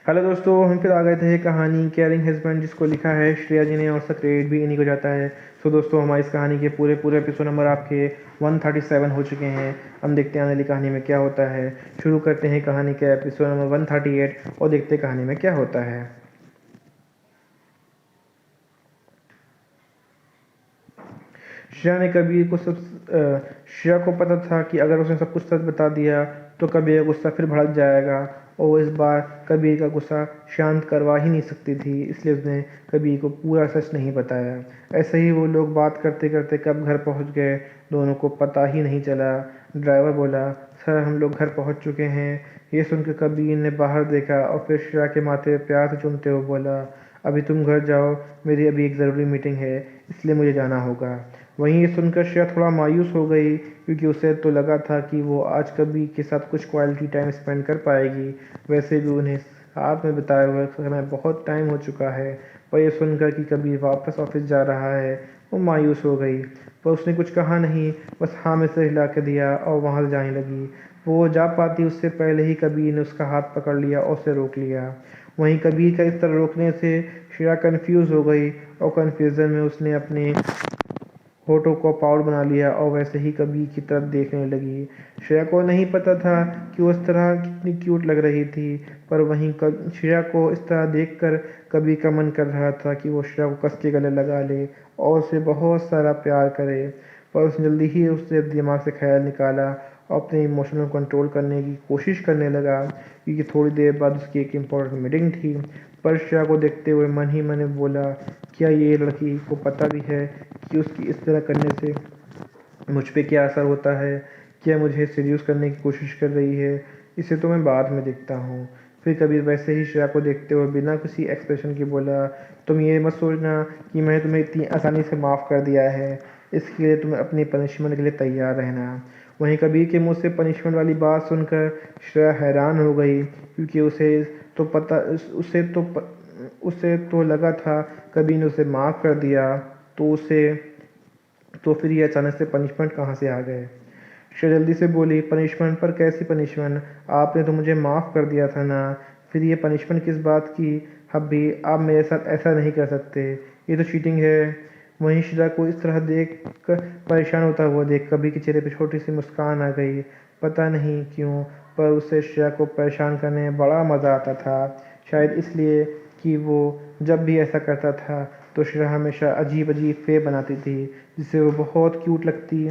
Hello दोस्तों, हम फिर आ गए थे कहानी केयरिंग हस्बैंड, जिसको लिखा है श्रेया जी ने और उसका क्रेडिट भी इन्हीं को जाता है। सो दोस्तों, हमारी इस कहानी के पूरे पूरे एपिसोड नंबर आपके 137 हो चुके हैं। हम देखते हैं आने वाली कहानी में क्या होता है। शुरू करते हैं कहानी के एपिसोड नंबर 138 और देखते हैं कहानी में क्या होता है। श्रेया ने कबीर को श्रेया को पता था कि अगर उसने सब कुछ सच बता दिया तो कबीर का गुस्सा फिर भड़क जाएगा और वो इस बार कबीर का गुस्सा शांत करवा ही नहीं सकती थी, इसलिए उसने कबीर को पूरा सच नहीं बताया। ऐसे ही वो लोग बात करते करते कब घर पहुंच गए, दोनों को पता ही नहीं चला। ड्राइवर बोला, सर हम लोग घर पहुंच चुके हैं। ये सुनकर कबीर ने बाहर देखा और फिर श्रेया के माथे पे प्यार से चूमते हुए बोला, अभी तुम घर जाओ, मेरी अभी एक ज़रूरी मीटिंग है, इसलिए मुझे जाना होगा। वहीं ये सुनकर श्रेया थोड़ा मायूस हो गई, क्योंकि उसे तो लगा था कि वो आज कबीर के साथ कुछ क्वालिटी टाइम स्पेंड कर पाएगी। वैसे भी उन्हें साथ में बिताए हुए समय बहुत टाइम हो चुका है। पर यह सुनकर कि कबीर वापस ऑफिस जा रहा है, वो मायूस हो गई। पर उसने कुछ कहा नहीं, बस हाँ में सिर हिला के दिया और वहाँ से जाने लगी। वो जा पाती उससे पहले ही कबीर ने उसका हाथ पकड़ लिया और उसे रोक लिया। वहीं कबीर का इस तरह रोकने से श्रेया कंफ्यूज हो गई और कंफ्यूजन में उसने अपने होठों को पाउडर बना लिया और वैसे ही कबीर की तरफ देखने लगी। श्रेया को नहीं पता था कि वो इस तरह कितनी क्यूट लग रही थी, पर वहीं श्रेया को इस तरह देखकर कबीर का मन कर रहा था कि वो श्रेया को कस के गले लगा ले और उसे बहुत सारा प्यार करे। पर उसने जल्दी ही उससे दिमाग से ख्याल निकाला और अपने इमोशनल को कंट्रोल करने की कोशिश करने लगा, क्योंकि थोड़ी देर बाद उसकी एक इम्पोर्टेंट मीटिंग थी। पर श्रेया को देखते हुए मन ही मन बोला, क्या ये लड़की को पता भी है कि उसकी इस तरह करने से मुझ पे क्या असर होता है? क्या मुझे सीड्यूस करने की कोशिश कर रही है? इसे तो मैं बाद में देखता हूँ। फिर कबीर वैसे ही श्रेया को देखते हुए बिना किसी एक्सप्रेशन के बोला, तुम ये मत सोचना कि मैंने तुम्हें इतनी आसानी से माफ़ कर दिया है, इसके लिए तुम्हें अपनी पनिशमेंट के लिए तैयार रहना। वहीं कबीर के मुंह से पनिशमेंट वाली बात सुनकर श्रेया हैरान हो गई, क्योंकि तो पता उसे तो लगा था कबीर ने उसे माफ़ कर दिया, तो फिर ये अचानक से पनिशमेंट कहाँ से आ गए। श्रेया जल्दी से बोली, पनिशमेंट पर कैसी पनिशमेंट? आपने तो मुझे माफ़ कर दिया था ना, फिर ये पनिशमेंट किस बात की? अभी आप मेरे साथ ऐसा नहीं कर सकते, ये तो चीटिंग है। वहीं श्रेया को इस तरह देख कर परेशान होता हुआ देख कबीर के चेहरे पर छोटी सी मुस्कान आ गई। पता नहीं क्यों, पर उसे श्रेया को परेशान करने में बड़ा मज़ा आता था। शायद इसलिए कि वो जब भी ऐसा करता था तो श्रेया हमेशा अजीब अजीब फेस बनाती थी, जिससे वो बहुत क्यूट लगती।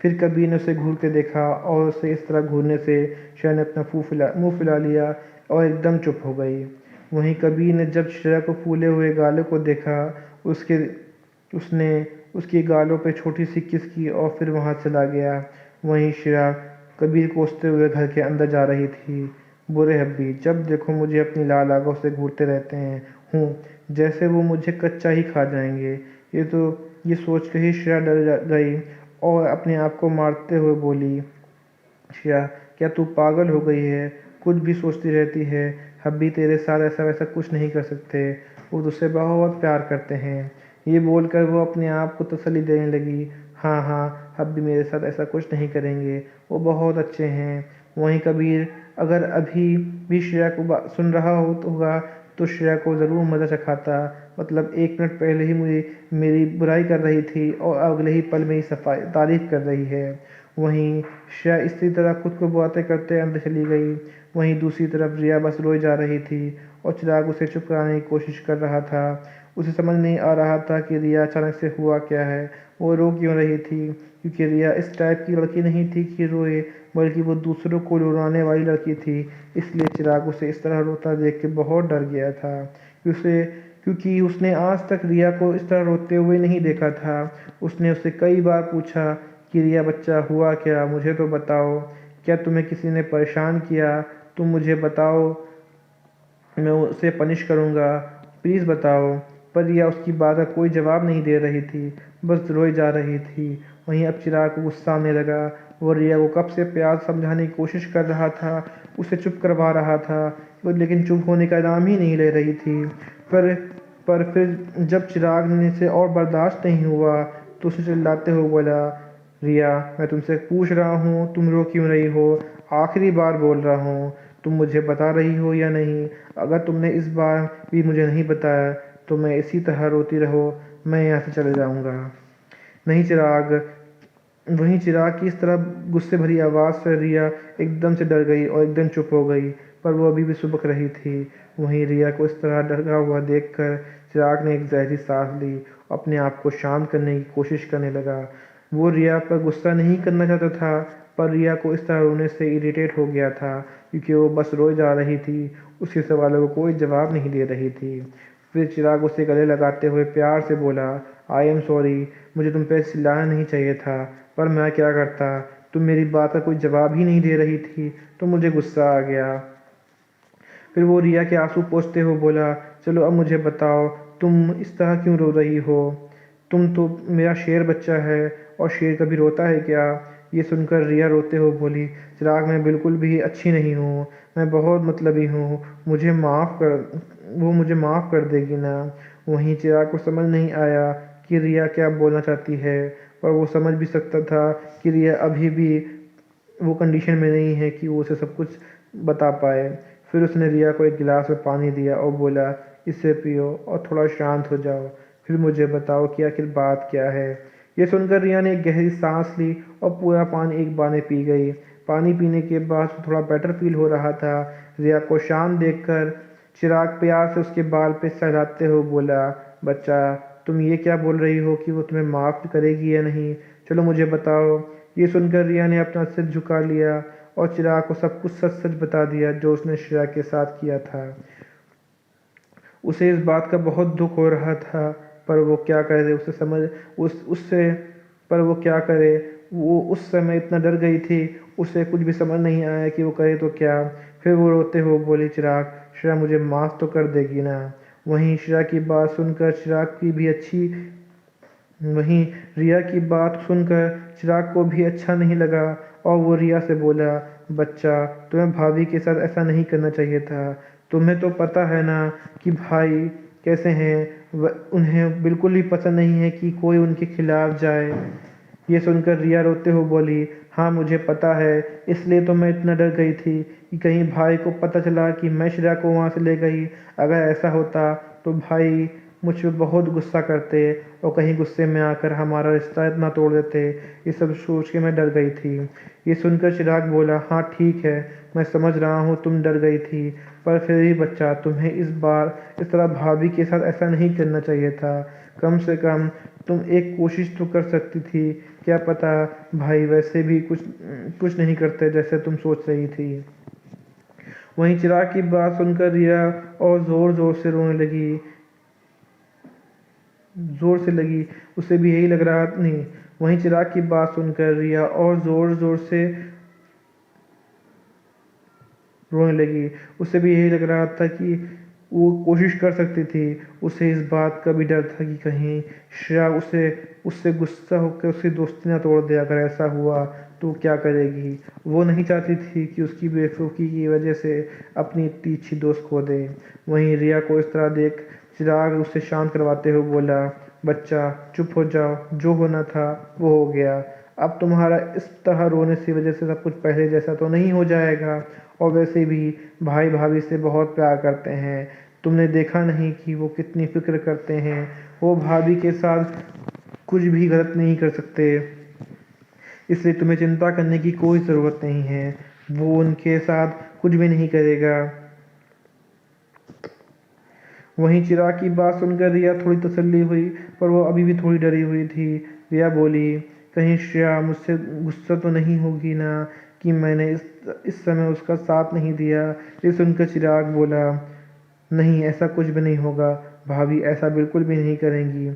फिर कबीर ने उसे घूर के देखा और उसे इस तरह घूरने से श्रेया ने अपना मुंह फुला लिया और एकदम चुप हो गई। वहीं कबीर ने जब श्रेया को फूले हुए गालों को देखा, उसके उसने उसकी गालों पे छोटी सी किस की और फिर वहाँ चला गया। वहीं श्रेया कबीर कोसते हुए घर के अंदर जा रही थी। बुरे हब्बी, जब देखो मुझे अपनी लाल आंखों से घूरते रहते हैं हूँ, जैसे वो मुझे कच्चा ही खा जाएंगे। ये सोच कर ही श्रेया गई और अपने आप को मारते हुए बोली, श्रेया क्या तू पागल हो गई है? कुछ भी सोचती रहती है। हब्बी तेरे साथ ऐसा वैसा कुछ नहीं कर सकते, वो तुझसे बहुत प्यार करते हैं। ये बोलकर वो अपने आप को तसल्ली देने लगी, हाँ हाँ, हब्बी मेरे साथ ऐसा कुछ नहीं करेंगे, वो बहुत अच्छे हैं। वहीं कबीर अगर अभी भी श्रेया को सुन रहा होगा तो श्रेया को ज़रूर मज़ा चखाता। मतलब 1 मिनट पहले ही मुझे मेरी बुराई कर रही थी और अगले ही पल मेरी सफाई तारीफ कर रही है। वहीं श्रेया इसी तरह खुद को बातें करते अंदर चली गई। वहीं दूसरी तरफ रिया बस रोई जा रही थी और चिराग उसे चुप कराने की कोशिश कर रहा था। उसे समझ नहीं आ रहा था कि रिया अचानक से हुआ क्या है, वो रो क्यों रही थी, क्योंकि रिया इस टाइप की लड़की नहीं थी कि रोए, बल्कि वो दूसरों को रुलाने वाली लड़की थी। इसलिए चिराग उसे इस तरह रोता देख के बहुत डर गया था, क्योंकि उसने आज तक रिया को इस तरह रोते हुए नहीं देखा था। उसने उससे कई बार पूछा कि रिया बच्चा हुआ क्या, मुझे तो बताओ, क्या तुम्हें किसी ने परेशान किया? तुम मुझे बताओ, मैं उसे पनिश करूँगा, प्लीज़ बताओ। पर रिया उसकी बात का कोई जवाब नहीं दे रही थी, बस रोई जा रही थी। वहीं अब चिराग को गुस्सा आने लगा। वो रिया को कब से प्यार समझाने की कोशिश कर रहा था, उसे चुप करवा रहा था, लेकिन चुप होने का नाम ही नहीं ले रही थी। पर पर फिर जब चिराग ने से और बर्दाश्त नहीं हुआ तो उसे चिल्लाते हुए बोला, रिया मैं तुमसे पूछ रहा हूँ, तुम रो क्यों रही हो? आखिरी बार बोल रहा हूँ, तुम मुझे बता रही हो या नहीं? अगर तुमने इस बार भी मुझे नहीं बताया तो मैं इसी तरह रोती रहो, मैं यहाँ से चले जाऊँगा। नहीं चिराग। वहीं चिराग की इस तरह गुस्से भरी आवाज़ से रिया एकदम से डर गई और एकदम चुप हो गई, पर वो अभी भी सुबक रही थी। वहीं रिया को इस तरह डरा हुआ देखकर चिराग ने एक गहरी सांस ली, अपने आप को शांत करने की कोशिश करने लगा। वो रिया पर गुस्सा नहीं करना चाहता था, पर रिया को इस तरह रोने से इरिटेट हो गया था, क्योंकि वो बस रोए जा रही थी, उसके सवालों को कोई जवाब नहीं दे रही थी। फिर चिराग उसे गले लगाते हुए प्यार से बोला, आई एम सॉरी, मुझे तुम पे चिल्लाना नहीं चाहिए था, पर मैं क्या करता? तुम मेरी बात का कोई जवाब ही नहीं दे रही थी, तो मुझे गुस्सा आ गया। फिर वो रिया के आंसू पोंछते हुए बोला, चलो अब मुझे बताओ, तुम इस तरह क्यों रो रही हो? तुम तो मेरा शेर बच्चा है, और शेर कभी रोता है क्या? ये सुनकर रिया रोते हुए बोली, चिराग मैं बिल्कुल भी अच्छी नहीं हूँ, मैं बहुत मतलबी हूँ, मुझे माफ़ कर, वो मुझे माफ़ कर देगी ना? वहीं चिराग को समझ नहीं आया कि रिया क्या बोलना चाहती है, पर वो समझ भी सकता था कि रिया अभी भी वो कंडीशन में नहीं है कि वो उसे सब कुछ बता पाए। फिर उसने रिया को एक गिलास में पानी दिया और बोला, इसे पियो और थोड़ा शांत हो जाओ, फिर मुझे बताओ कि आखिर बात क्या है। ये सुनकर रिया ने एक गहरी सांस ली और पूरा पानी एक बार में पी गई। पानी पीने के बाद उसे थोड़ा बेटर फील हो रहा था। रिया को शांत देखकर चिराग प्यार से उसके बाल पे सहलाते हुए बोला, बच्चा तुम ये क्या बोल रही हो कि वो तुम्हें माफ़ करेगी या नहीं? चलो मुझे बताओ। ये सुनकर रिया ने अपना सिर झुका लिया और चिराग को सब कुछ सच सच बता दिया जो उसने श्रेया के साथ किया था। उसे इस बात का बहुत दुख हो रहा था, पर वो क्या करे, उसे समझ उस उससे पर वो क्या करे, वो उस समय इतना डर गई थी, उसे कुछ भी समझ नहीं आया कि वो करे तो क्या। फिर वो रोते हुए बोली, चिराग श्रेया मुझे माफ़ तो कर देगी ना? वहीं श्रेया की बात सुनकर चिराग की भी अच्छी वहीं रिया की बात सुनकर चिराग को भी अच्छा नहीं लगा, और वो रिया से बोला, बच्चा तुम्हें भाभी के साथ ऐसा नहीं करना चाहिए था। तुम्हें तो पता है ना कि भाई कैसे हैं, उन्हें बिल्कुल भी पसंद नहीं है कि कोई उनके खिलाफ जाए। ये सुनकर रिया रोते हुए बोली, हाँ मुझे पता है, इसलिए तो मैं इतना डर गई थी कि कहीं भाई को पता चला कि मैं श्रेया को वहाँ से ले गई। अगर ऐसा होता तो भाई मुझ पे बहुत गुस्सा करते और कहीं गुस्से में आकर हमारा रिश्ता इतना तोड़ देते। ये सब सोच के मैं डर गई थी। ये सुनकर चिराग बोला, हाँ ठीक है, मैं समझ रहा हूँ तुम डर गई थी, पर फिर भी बच्चा तुम्हें इस बार इस तरह भाभी के साथ ऐसा नहीं करना चाहिए था। कम से कम तुम एक कोशिश तो कर सकती थी। क्या पता भाई वैसे भी कुछ कुछ नहीं करते जैसे तुम सोच रही थी। वहीं चिराग की बात सुनकर रिया और जोर जोर से रोने लगी, जोर से लगी। उसे भी यही लग रहा नहीं। वहीं चिराग की बात सुनकर रिया और जोर जोर से रोने लगी। उसे भी यही लग रहा था कि वो कोशिश कर सकती थी। उसे इस बात का भी डर था कि कहीं श्रेया उसे उससे गुस्सा होकर उसकी दोस्ती ना तोड़ दे। अगर ऐसा हुआ तो वो क्या करेगी? वो नहीं चाहती थी कि उसकी बेवकूफ़ी की वजह से अपनी इतनी अच्छी दोस्त खो दे। वहीं रिया को इस तरह देख चिराग उसे शांत करवाते हुए बोला, बच्चा चुप हो जाओ, जो होना था वो हो गया। अब तुम्हारा इस तरह रोने की वजह से सब कुछ पहले जैसा तो नहीं हो जाएगा, और वैसे भी भाई भाभी से बहुत प्यार करते हैं। तुमने देखा नहीं कि वो कितनी फिक्र करते हैं? वो भाभी के साथ कुछ भी गलत नहीं कर सकते, इसलिए तुम्हें चिंता करने की कोई ज़रूरत नहीं है। वो उनके साथ कुछ भी नहीं करेगा। वहीं चिराग की बात सुनकर रिया थोड़ी तसल्ली हुई, पर वो अभी भी थोड़ी डरी हुई थी। रिया बोली, कहीं श्रेया मुझसे गुस्सा तो नहीं होगी ना कि मैंने इस समय उसका साथ नहीं दिया? ये सुनकर चिराग बोला, नहीं ऐसा कुछ भी नहीं होगा, भाभी ऐसा बिल्कुल भी नहीं करेंगी।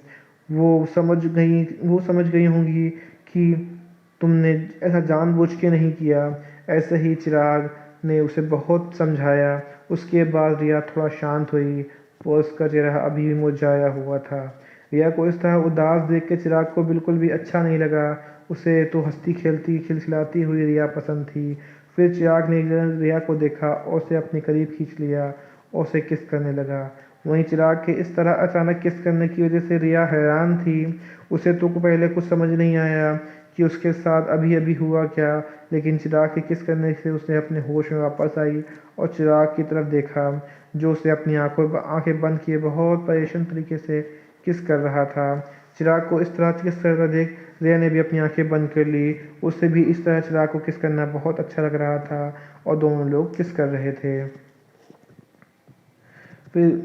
वो समझ गई होंगी कि तुमने ऐसा जानबूझ के नहीं किया। ऐसे ही चिराग ने उसे बहुत समझाया। उसके बाद रिया थोड़ा शांत हुई, और उसका चेहरा अभी भी मुरझाया हुआ था। रिया को इस तरह उदास देख के चिराग को बिल्कुल भी अच्छा नहीं लगा। उसे तो हंसती खेलती खिलखिलाती हुई रिया पसंद थी। फिर चिराग ने एक दिन रिया को देखा और उसे अपने करीब खींच लिया और उसे किस करने लगा। वहीं चिराग के इस तरह अचानक किस करने की वजह से रिया हैरान थी। उसे तो पहले कुछ समझ नहीं आया कि उसके साथ अभी अभी हुआ क्या, लेकिन चिराग के किस करने से उसने अपने होश में वापस आई और चिराग की तरफ देखा जो उसे अपनी आंखें बंद किए बहुत परेशान तरीके से किस कर रहा था। चिराग को इस तरह किस करता देख रिया ने भी अपनी आंखें बंद कर ली। उसे भी इस तरह चिराग को किस करना बहुत अच्छा लग रहा था और दोनों लोग किस कर रहे थे। फिर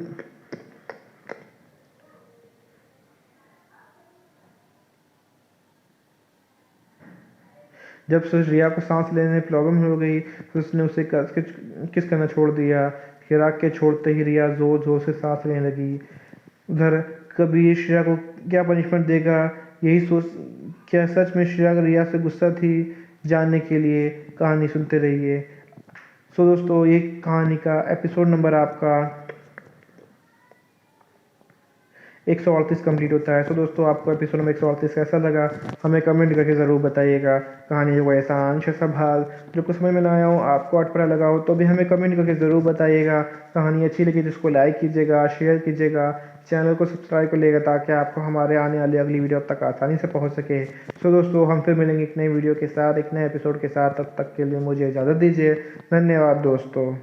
जब से रिया को सांस लेने में प्रॉब्लम हो गई तो उसने उसे किस करना छोड़ दिया। चिराग के छोड़ते ही रिया जोर जोर से सांस लेने लगी। उधर कबीर श्रेया को क्या पनिशमेंट देगा यही सोच, क्या सच में श्रेया रिया से गुस्सा थी, जानने के लिए कहानी सुनते रहिए। सो दोस्तों ये कहानी का एपिसोड नंबर आपका 138 कंप्लीट होता है। सो दोस्तों आपको एपिसोड नंबर 138 कैसा लगा हमें कमेंट करके ज़रूर बताइएगा। कहानी को ऐसा अंश ऐसा भाग जो कुछ समझ में ना आया हो, आपको अटपटा लगा हो तो भी हमें कमेंट करके ज़रूर बताइएगा। कहानी अच्छी लगी तो इसको लाइक कीजिएगा, शेयर कीजिएगा, चैनल को सब्सक्राइब कर लीजिएगा ताकि आपको हमारे आने वाली अगली वीडियो अब तक आसानी से पहुँच सके। सो दोस्तों हम फिर मिलेंगे एक नई वीडियो के साथ, एक नए एपिसोड के साथ। तब तक के लिए मुझे इजाज़त दीजिए। धन्यवाद दोस्तों।